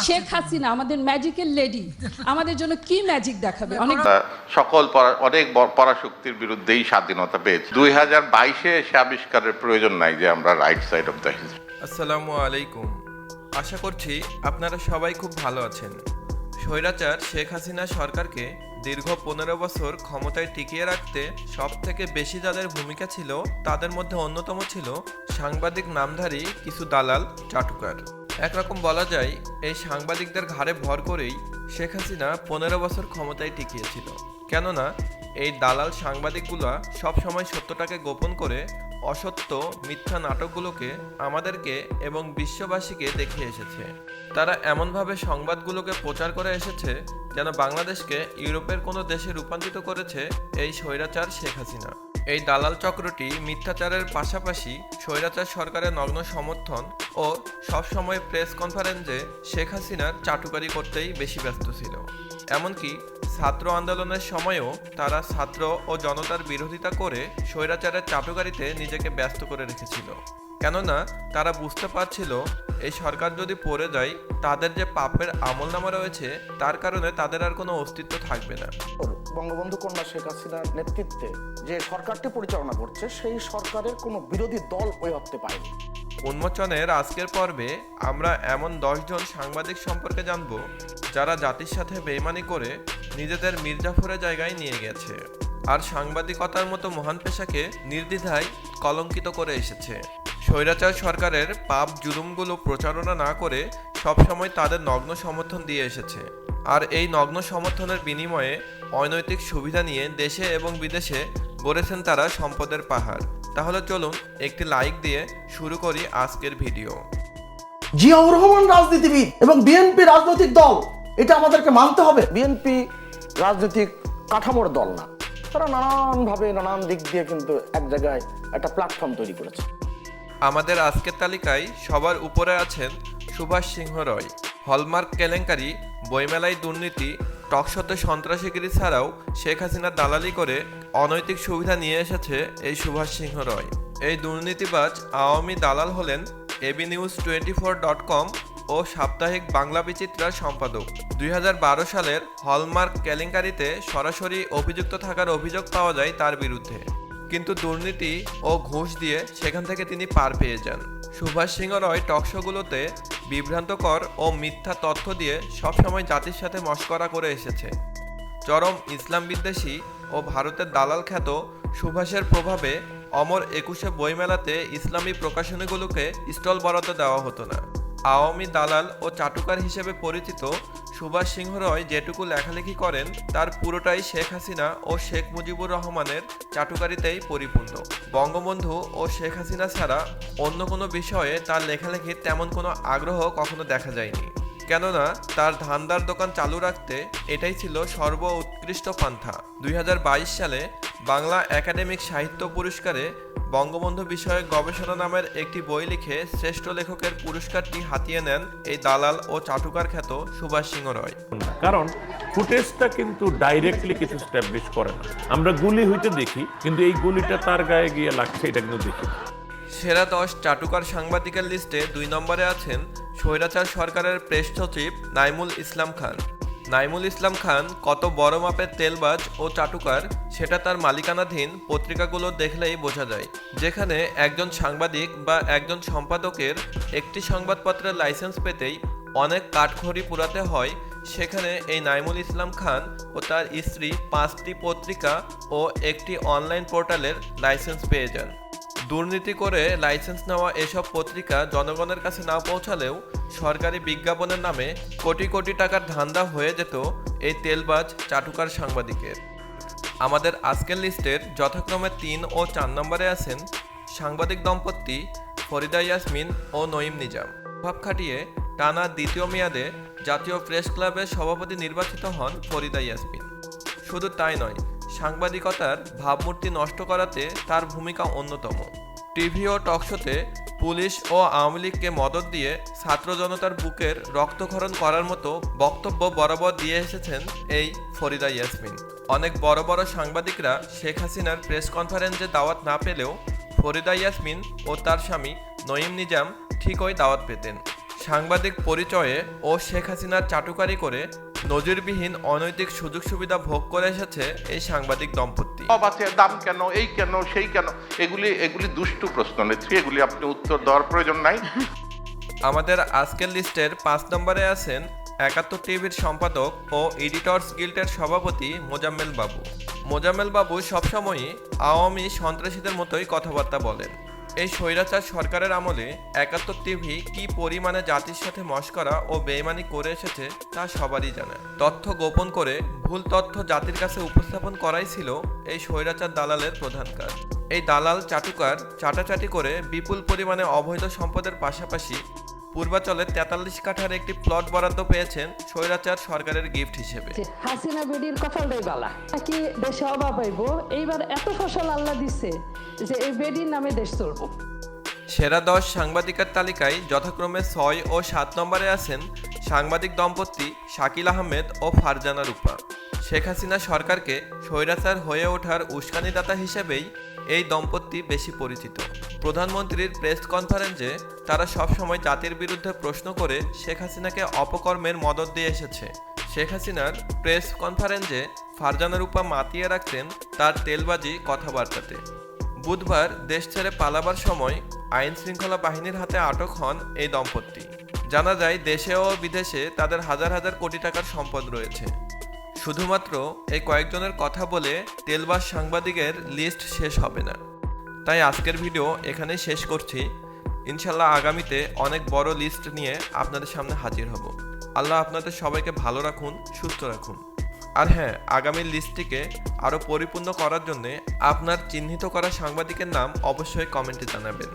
শেখ হাসিনা আমাদের magical lady আমাদের জন্য কি ম্যাজিক দেখাবে? অনেক সকল অনেক পরাশক্তির বিরুদ্ধেই স্বাধীনতা পেয়েছে। 2022-এ সে আবিষ্কারের প্রয়োজন নাই যে আমরা right side of the history. আসসালামু আলাইকুম। আশা করছি আপনারা সবাই খুব ভালো আছেন। স্বৈরাচার শেখ হাসিনা সরকারকে দীর্ঘ 15 বছর ক্ষমতায় টিকিয়ে রাখতে সবথেকে বেশি যাদের ভূমিকা ছিল তাদের মধ্যে অন্যতম ছিল সাংবাদিক নামধারী কিছু দালাল চাটুকার। একরকম বলা যায় এই সাংবাদিকদের ঘাড়ে ভর করেই শেখ হাসিনা 15 বছর ক্ষমতায় টিকিয়েছিল। কেননা এই দালাল সাংবাদিকগুলা সবসময় সত্যটাকে গোপন করে অসত্য মিথ্যা নাটকগুলোকে আমাদেরকে এবং বিশ্ববাসীকে দেখিয়ে এসেছে। তারা এমনভাবে সংবাদগুলোকে প্রচার করে এসেছে যেন বাংলাদেশকে ইউরোপের কোনো দেশে রূপান্তরিত করেছে এই স্বৈরাচার শেখ হাসিনা। এই দালাল চক্রটি মিথ্যাচারের পাশাপাশি স্বৈরাচার সরকারের নগ্ন সমর্থন ও সবসময় প্রেস কনফারেন্সে শেখ হাসিনার চাটুকারি করতেই বেশি ব্যস্ত ছিল। এমনকি ছাত্র আন্দোলনের সময়ও তারা ছাত্র ও জনতার বিরোধিতা করে স্বৈরাচারের চাটুকারিতে নিজেকে ব্যস্ত করে রেখেছিল। কেননা তারা বুঝতে পারছিল এই সরকার যদি পড়ে যায় তাদের যে পাপের আমলনামা রয়েছে তার কারণে তাদের আর কোনো অস্তিত্ব থাকবে না। বঙ্গবন্ধু কন্যা শেখ হাসিনার নেতৃত্বে যে সরকারটি পরিচালনা করছে সেই সরকারের কোনো বিরোধী দল ওই হতে পারেনি। উন্মোচনের আজকের পর্বে আমরা এমন 10 জন সাংবাদিক সম্পর্কে জানব যারা জাতির সাথে বেইমানি করে নিজেদের মির্জাফরের জায়গায় নিয়ে গেছে আর সাংবাদিকতার মতো মহান পেশাকে নির্দ্বিধায় কলঙ্কিত করে এসেছে। স্বৈরাচার সরকারের পাপ জুলুমগুলো প্রচারণা না করে সবসময় তাদের নগ্ন সমর্থন দিয়ে এসেছে। আর এই নগ্ন সমর্থনের বিনিময়ে অনৈতিক সুবিধা নিয়ে দেশে এবং বিদেশে গড়েছেন তারা সম্পদের পাহাড়। তাহলে চলুন একটি লাইক দিয়ে শুরু করি আজকের ভিডিও। জিয়াউর রহমান রাজনীতিবিদ এবং বিএনপি রাজনৈতিক দল, এটা আমাদেরকে মানতে হবে। বিএনপি রাজনৈতিক কাঠামোর দল না, তারা নানানভাবে নানান দিক দিয়ে কিন্তু এক জায়গায় একটা প্ল্যাটফর্ম তৈরি করেছে। আমাদের আজকের তালিকায় সবার উপরে আছেন সুভাষ সিংহ রয়। হলমার্ক কেলেঙ্কারি, বইমেলায় দুর্নীতি, টকশোতে সন্ত্রাসীগিরি ছাড়াও শেখ হাসিনা দালালি করে অনৈতিক সুবিধা নিয়ে এসেছে এই সুভাষ সিংহ রয়। এই দুর্নীতিবাজ আওয়ামী দালাল হলেন abnews24.com ও সাপ্তাহিক বাংলা বিচিত্রার সম্পাদক। 2012 সালের হলমার্ক কেলেঙ্কারিতে সরাসরি অভিযুক্ত থাকার অভিযোগ পাওয়া যায় তার বিরুদ্ধে, কিন্তু দুর্নীতি ও ঘুষ দিয়ে সেখান থেকে তিনি পার পেয়ে যান। সুভাষ সিংহ রয় টকশোগুলোতে বিভ্রান্তকর ও মিথ্যা তথ্য দিয়ে সবসময় জাতির সাথে মশকরা করে এসেছে। চরম ইসলাম বিদ্বেষী ও ভারতের দালাল খ্যাত সুভাষের প্রভাবে অমর 21শে বইমেলাতে ইসলামী প্রকাশনীগুলোকে স্টল বরাদ্দ দেওয়া হতো না। আওয়ামী দালাল ও চাটুকার হিসেবে পরিচিত সুভাষ সিংহ রয় যেটুকু লেখালেখি করেন তার পুরোটাই শেখ হাসিনা ও শেখ মুজিবুর রহমানের চাটুকারিতেই পরিপূর্ণ। বঙ্গবন্ধু ও শেখ হাসিনা ছাড়া অন্য কোনো বিষয়ে তার লেখালেখির তেমন কোনো আগ্রহ কখনো দেখা যায়নি। কেননা তার ধান্দার দোকান চালু রাখতে এটাই ছিল সর্বোৎকৃষ্ট পান্থা। 2022 সালে বাংলা একাডেমিক সাহিত্য পুরস্কারে বঙ্গবন্ধু বিষয়ক গবেষণা নামের একটি বই লিখে শ্রেষ্ঠ লেখকের পুরস্কারটি হাতিয়ে নেন এই দালাল ও চাটুকার খ্যাত সুভাষ সিংহ রয়। কারণ ফুটেজটা কিন্তু ডাইরেক্টলি কিছু স্ট্যাবলিশ করে না। আমরা গুলি হইতে দেখি, কিন্তু এই গুলিটা তার গায়ে গিয়ে লাগছে এটা কিন্তু দেখি। সেরা 10 চাটুকার সাংবাদিকের লিস্টে 2 নম্বরে আছেন স্বৈরাচার সরকারের প্রেস সচিব নাইমুল ইসলাম খান। নাইমুল ইসলাম খান কত বড় মাপের তেলবাজ ও চাটুকার সেটা তার মালিকানাধীন পত্রিকাগুলো দেখলেই বোঝা যায়। যেখানে একজন সাংবাদিক বা একজন সম্পাদকের একটি সংবাদপত্রের লাইসেন্স পেতেই অনেক কাঠখড়ি পুরাতে হয়, সেখানে এই নাইমুল ইসলাম খান ও তার স্ত্রী 5টি পত্রিকা ও একটি অনলাইন পোর্টালের লাইসেন্স পেয়ে যান। দুর্নীতি করে লাইসেন্স নেওয়া এসব পত্রিকা জনগণের কাছে না পৌঁছালেও সরকারি বিজ্ঞাপনের নামে কোটি কোটি টাকার ধান্দা হয়ে যেত এই তেলবাজ চাটুকার সাংবাদিকের। আমাদের আজকের লিস্টের যথাক্রমে 3 ও 4 নম্বরে আছেন সাংবাদিক দম্পতি ফরিদা ইয়াসমিন ও নঈম নিজাম। প্রভাব খাটিয়ে টানা দ্বিতীয় মেয়াদে জাতীয় প্রেস ক্লাবের সভাপতি নির্বাচিত হন ফরিদা ইয়াসমিন। শুধু তাই নয়, সাংবাদিকতার ভাবমূর্তি নষ্ট করাতে তার ভূমিকা অন্যতম। টিভি ও টকশোতে পুলিশ ও আওয়ামী লীগকে মদদ দিয়ে ছাত্র জনতার বুকের রক্তক্ষরণ করার মতো বক্তব্য বরাবর দিয়ে এসেছেন এই ফরিদা ইয়াসমিন। অনেক বড় বড় সাংবাদিকরা শেখ হাসিনার প্রেস কনফারেন্সে দাওয়াত না পেলেও ফরিদা ইয়াসমিন ও তার স্বামী নঈম নিজাম ঠিকই দাওয়াত পেতেন। সাংবাদিক পরিচয়ে ও শেখ হাসিনার চাটুকারি করে নজিরবিহীন অনৈতিক সুযোগ সুবিধা ভোগ করে এসেছে এই সাংবাদিক দম্পতি। সব আছে, দাম কেন, এই কেন, সেই কেন, এগুলি দুষ্টু প্রশ্ন নেত্রী, এগুলি আপনি উত্তর দেওয়ার প্রয়োজন নাই। আমাদের আজকের লিস্টের 5 নম্বরে আছেন 71 টিভির সম্পাদক ও এডিটর্স গিল্ডের সভাপতি মোজাম্মেল বাবু। মোজাম্মেল বাবু সবসময়ই আওয়ামী সন্ত্রাসীদের মতোই কথাবার্তা বলেন। এই স্বৈরাচার সরকারের আমলে 71 টিভি কি পরিমাণে জাতির সাথে মশকরা ও বেইমানি করে এসেছে তা সবারই জানা। তথ্য গোপন করে ভুল তথ্য জাতির কাছে উপস্থাপন করাই ছিল এই স্বৈরাচার দালালের প্রধান কাজ। এই দালাল চাটুকার চাটাচাটি করে বিপুল পরিমাণে অবৈধ সম্পদের পাশাপাশি পূর্বাচলে 43 কাঠার একটি প্লট বরাদ্দ পেয়েছেন স্বৈরাচার সরকারের গিফট হিসেবে। হাসিনা বেডির কপালটাই বালা, কি দেশে অভাব হইব, এইবার এত ফসল আল্লাহ দিচ্ছে যে এই বেডির নামে দেশ চলবো। সেরা 10 সাংবাদিকের তালিকায় যথাক্রমে 6 ও 7 নম্বরে আছেন সাংবাদিক দম্পতি শাকিল আহমেদ ও ফারজানা রূপা। শেখ হাসিনা সরকারকে স্বৈরাচার হয়ে ওঠার উস্কানিদাতা হিসেবেই এই দম্পতি বেশি পরিচিত। প্রধানমন্ত্রীর প্রেস কনফারেন্সে তারা সবসময় জাতির বিরুদ্ধে প্রশ্ন করে শেখ হাসিনাকে অপকর্মের মদদ দিয়ে এসেছে। শেখ হাসিনার প্রেস কনফারেন্সে ফারজানা রূপা মাতিয়ে রাখতেন তার তেলবাজি কথাবার্তাতে। বুধবার দেশ ছেড়ে পালাবার সময় আইন শৃঙ্খলা বাহিনীর হাতে আটক হন এই দম্পতি। জানা যায় দেশে ও বিদেশে তাদের হাজার হাজার কোটি টাকার সম্পদ রয়েছে। শুধুমাত্র এই কয়েকজনের কথা বলে তেলবাজ সাংবাদিকের লিস্ট শেষ হবে না। তাই আজকের ভিডিও এখানেই শেষ করছি। ইনশাল্লাহ আগামীতে অনেক বড় লিস্ট নিয়ে আপনাদের সামনে হাজির হব। আল্লাহ আপনাদের সবাইকে ভালো রাখুন, সুস্থ রাখুন। আর হ্যাঁ, আগামী লিস্টটিকে আরও পরিপূর্ণ করার জন্য আপনার চিহ্নিত করা সাংবাদিকের নাম অবশ্যই কমেন্টে জানাবেন।